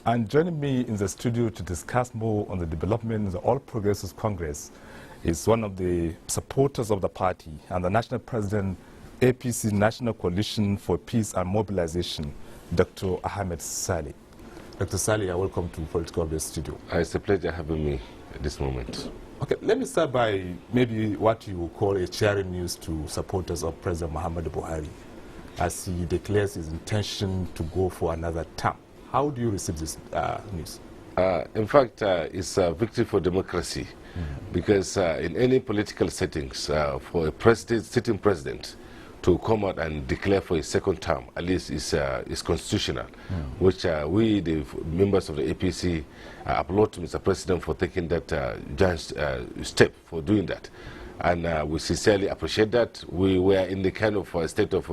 And joining me in the studio to discuss more on the development of the All Progressives Congress is one of the supporters of the party and the National President, APC National Coalition for Peace and Mobilization, Dr. Ahmed Saleh. Dr. Saleh, welcome to Political Update Studio. It's a pleasure having me at this moment. Okay, let me start by maybe what you would call a cheering news to supporters of President Muhammad Buhari as he declares his intention to go for another term. How do you receive this news? In fact, it's a victory for democracy because in any political settings, for a sitting president to come out and declare for a second term, at least is constitutional, which we, the members of the APC, applaud to Mr. President for taking that giant step for doing that. And we sincerely appreciate that. We were in the kind of state of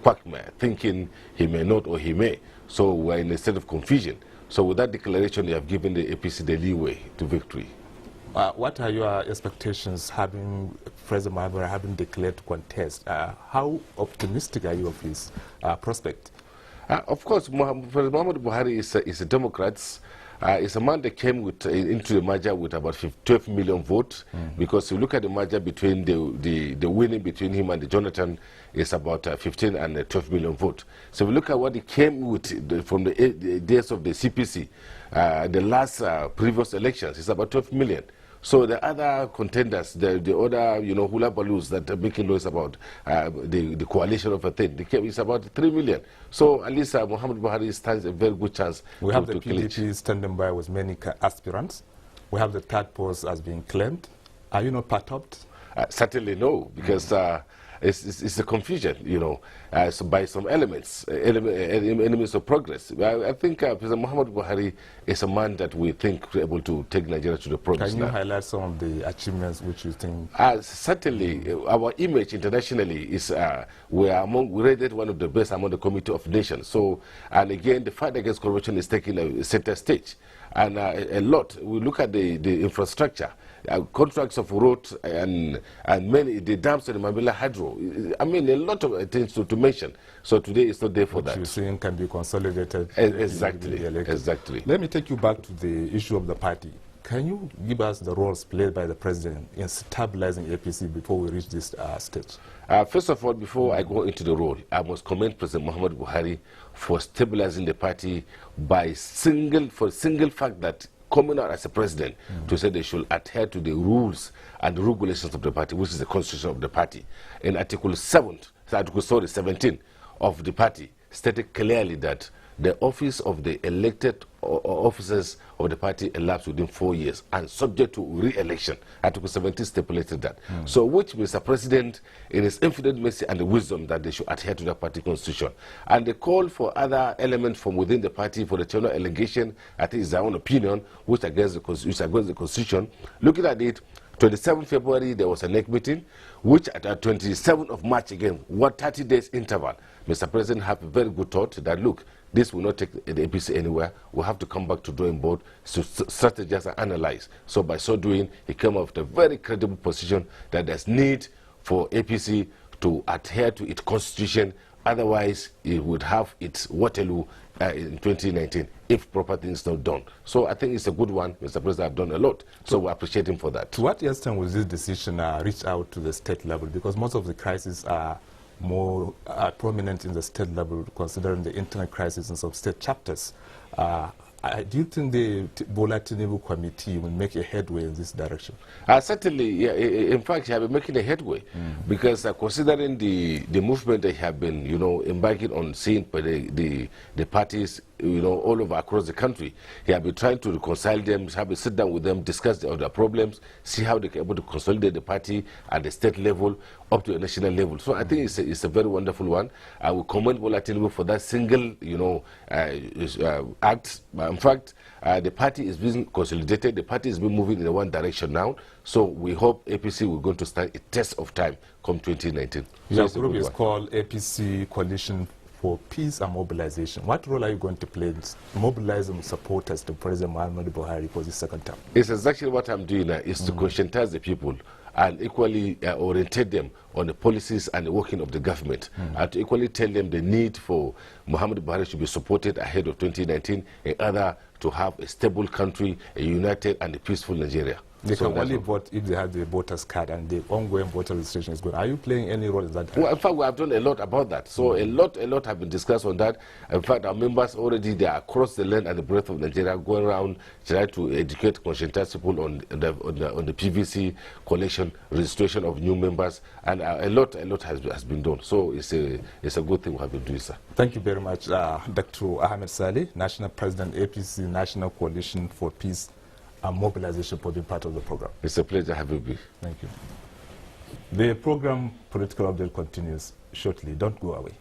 quagmire, thinking he may not or he may. So we're in a state of confusion. So with that declaration, you have given the APC the leeway to victory. What are your expectations having President Buhari having declared to contest? How optimistic are you of his prospect? Of course, President Muhammad Buhari is a Democrat. It's a man that came into the merger with about 12 million votes, because you look at the merger between the winning between him and Jonathan is about 15 and 12 million votes. So if you look at what he came with from the days of the CPC, the last previous elections, it's about 12 million. So the other contenders, the other, hula balloons that are making noise about the coalition of a thing, it's about 3 million. So at least Muhammad Buhari stands a very good chance. We have the PDP standing by with many aspirants. We have the third post as being claimed. Are you not perturbed? Certainly no, because it's a confusion, so by some elements of progress. I think President Muhammad Buhari is a man that we think is able to take Nigeria to the progress. Can you highlight some of the achievements which you think? Certainly, our image internationally is we rated one of the best among the Committee of Nations. So, and again, the fight against corruption is taking a center stage. And a lot, we look at the infrastructure, contracts of roads and many, the dams and the Mambila Hydro. I mean, a lot of things to mention. So today it's not there for that. What you're saying can be consolidated. Exactly, exactly. Let me take you back to the issue of the party. Can you give us the roles played by the president in stabilizing APC before we reach this stage? First of all, before I go into the role, I must commend President Muhammad Buhari for stabilizing the party by single fact that coming out as a president to say they should adhere to the rules and the regulations of the party, which is the constitution of the party. In Article 17 of the party stated clearly that the office of the elected officers of the party elapsed within 4 years and subject to re-election. Article 17 stipulated that. So which Mr. President, in his infinite mercy and the wisdom, that they should adhere to the party constitution. And the call for other elements from within the party for the general allegation, I think is their own opinion, which against the constitution. Looking at it, 27 February, there was a NEC meeting, which at 27th of March again, 30 days interval, Mr. President have a very good thought that, look, this will not take the APC anywhere. We'll have to come back to drawing board to strategize and analyze. So by so doing, he came up with a very credible position that there's need for APC to adhere to its constitution. Otherwise, it would have its Waterloo in 2019 if proper things not done. So I think it's a good one. Mr. President have done a lot. So we appreciate him for that. To what extent will this decision reach out to the state level? Because most of the crises are more prominent in the state level, considering the internal crisis in some state chapters. Do you think the Bola Tinubu committee will make a headway in this direction? Certainly, yeah. In fact, he have been making a headway because considering the movement they have been, embarking on, seeing by the parties, all over across the country, he have been trying to reconcile them, have a sit down with them, discuss their problems, see how they can able to consolidate the party at the state level up to a national level. So I think it's a very wonderful one. I will commend Bola Tinubu for that single, act. In fact, the party is being consolidated. The party is being moving in one direction now. So we hope APC will going to stand a test of time come 2019. Your group is called APC Coalition for Peace and Mobilization. What role are you going to play in mobilizing supporters to President Muhammad Buhari for the second term? It's exactly what I'm doing now, is to conscientize the people and equally orientate them on the policies and the working of the government, and to equally tell them the need for Muhammad Buhari to be supported ahead of 2019 in order to have a stable country, a united and a peaceful Nigeria. They can only vote if they have the voters card, and the ongoing voter registration is good. Are you playing any role in that? Well, in fact, we have done a lot about that. So a lot have been discussed on that. In fact, our members already, they are across the land and the breadth of Nigeria, going around trying to educate, conscientize people on the PVC collection, registration of new members, and a lot has been done. So it's a good thing we have been doing, sir. Thank you very much, Dr. Ahmed Saleh, National President, APC National Coalition for Peace and Mobilization, for being part of the program. It's a pleasure having you. Thank you. The program Political Update continues shortly. Don't go away.